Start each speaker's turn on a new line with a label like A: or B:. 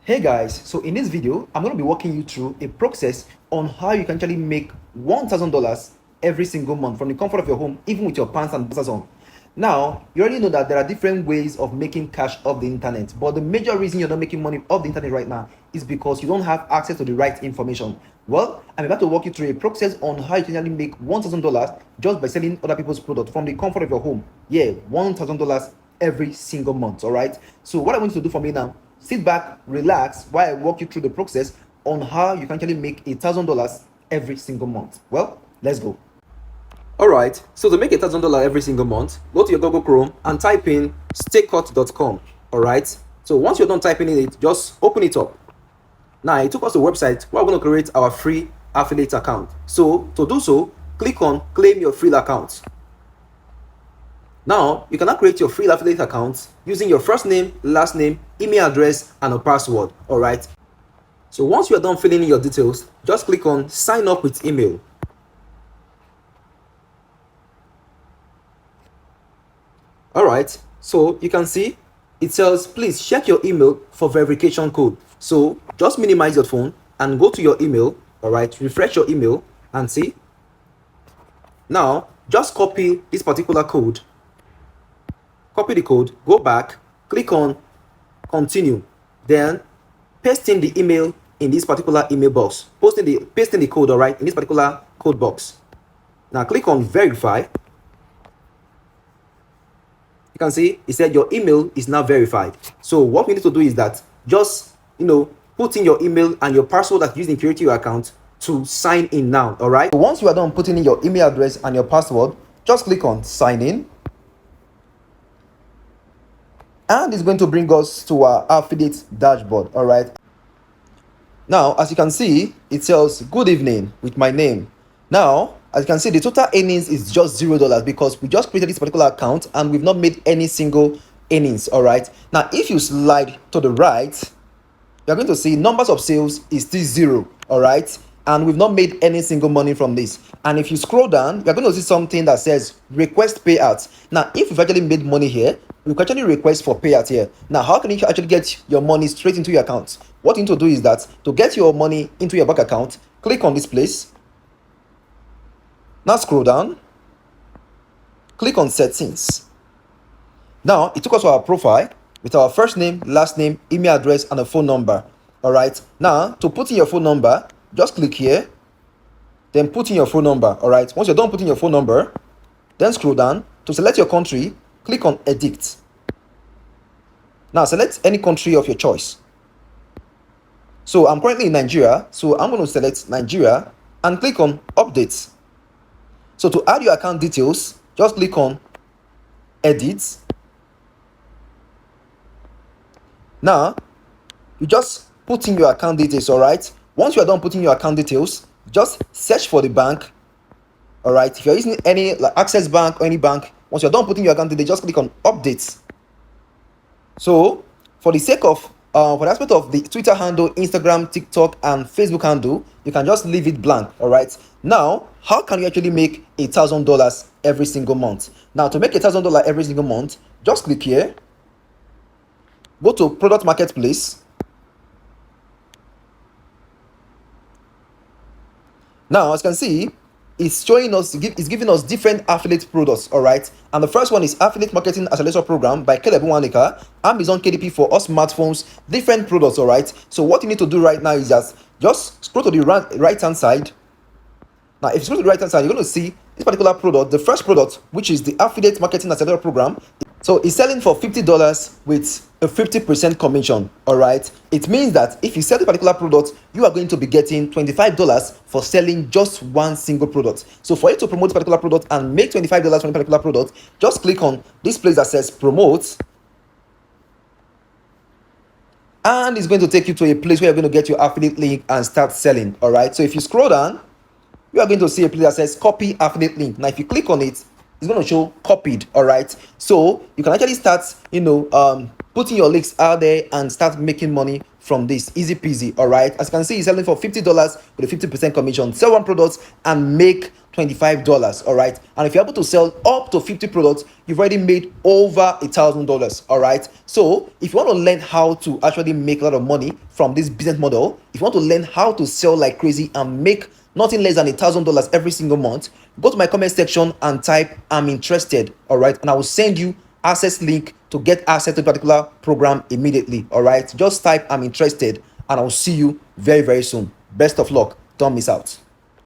A: Hey guys, so in this video, I'm going to be walking you through a process on how you can actually make $1,000 every single month from the comfort of your home, even with your pants and boxers on. Now, you already know that there are different ways of making cash off the internet, but the major reason you're not making money off the internet right now is because you don't have access to the right information. Well, I'm about to walk you through a process on how you can actually make $1,000 just by selling other people's products from the comfort of your home. Yeah, $1,000 every single month. All right. So what I want you to do for me now, sit back, relax while I walk you through the process on how you can actually make $1,000 every single month. Well, let's go. All right, so to make $1,000 every single month, go to your Google Chrome and type in stakecut.com. All right, so once you're done typing in it, just open it up. Now it took us to a website where we're going to create our free affiliate account. So to do so, click on claim your free account. Now you can now create your free affiliate account using your first name, last name, email address, and a password. All right, so once you are done filling in your details, just click on sign up with email. All right, so you can see it says please check your email for verification code. So just minimize your phone and go to your email. All right, refresh your email and see. Now just copy this particular code. Copy the code, go back, click on continue, then paste in the email in this particular email box. Paste in the code, all right, in this particular code box. Now click on verify. You can see it said your email is now verified. So what we need to do is that just put in your email and your password that you use in creating your account to sign in now. All right, so once you are done putting in your email address and your password, just click on sign in, and it's going to bring us to our affiliate dashboard. All right, now as you can see, it says good evening with my name. Now as you can see, the total earnings is just $0 because we just created this particular account and we've not made any single earnings. All right, now if you slide to the right, you're going to see numbers of sales is still 0. All right, and we've not made any single money from this. And if you scroll down, you're going to see something that says request payout. Now if you've actually made money here, you can actually request for payout here. Now how can you actually get your money straight into your account? What you need to do is that to get your money into your bank account, click on this place. Now scroll down, click on settings. Now it took us to our profile with our first name, last name, email address, and a phone number. All right, now to put in your phone number, just click here, then put in your phone number. All right, once you're done putting your phone number, then scroll down to select your country, click on edit. Now select any country of your choice. So I'm currently in Nigeria, so I'm going to select Nigeria and click on update. So to add your account details, just click on edit. Now you just put in your account details. All right, once you are done putting your account details, just search for the bank. All right, if you're using any like Access Bank or any bank, once you're done putting your account details, just click on update. So for the sake of for the aspect of the Twitter handle, Instagram, TikTok, and Facebook handle, you can just leave it blank. All right, now how can you actually make $1,000 every single month? Now to make $1,000 every single month, just click here, go to product marketplace. Now as you can see, it's showing us, it's giving us different affiliate products. All right, and the first one is affiliate marketing accelerator program by Caleb Wanika, Amazon KDP for all smartphones, different products. All right, so what you need to do right now is just scroll to the right hand side. Now if you scroll to the right hand side, you're going to see this particular product, the first product, which is the affiliate marketing accelerator program. So it's selling for $50 with a 50% commission. All right, it means that if you sell the particular product, you are going to be getting $25 for selling just one single product. So for you to promote a particular product and make $25 from a particular product, just click on this place that says promote, and it's going to take you to a place where you're going to get your affiliate link and start selling. All right, so if you scroll down, you are going to see a place that says copy affiliate link. Now if you click on it, it's going to show copied. All right, so you can actually start putting your links out there and start making money from this. Easy peasy. All right, as you can see, he's selling for $50 with a 50% commission. Sell one product and make $25. All right, and if you're able to sell up to 50 products, you've already made over $1,000. All right, so if you want to learn how to actually make a lot of money from this business model, if you want to learn how to sell like crazy and make nothing less than $1,000 every single month, go to my comment section and type I'm interested. All right, and I will send you access link to get access to a particular program immediately. All right, just type I'm interested and I'll see you very soon. Best of luck, don't miss out.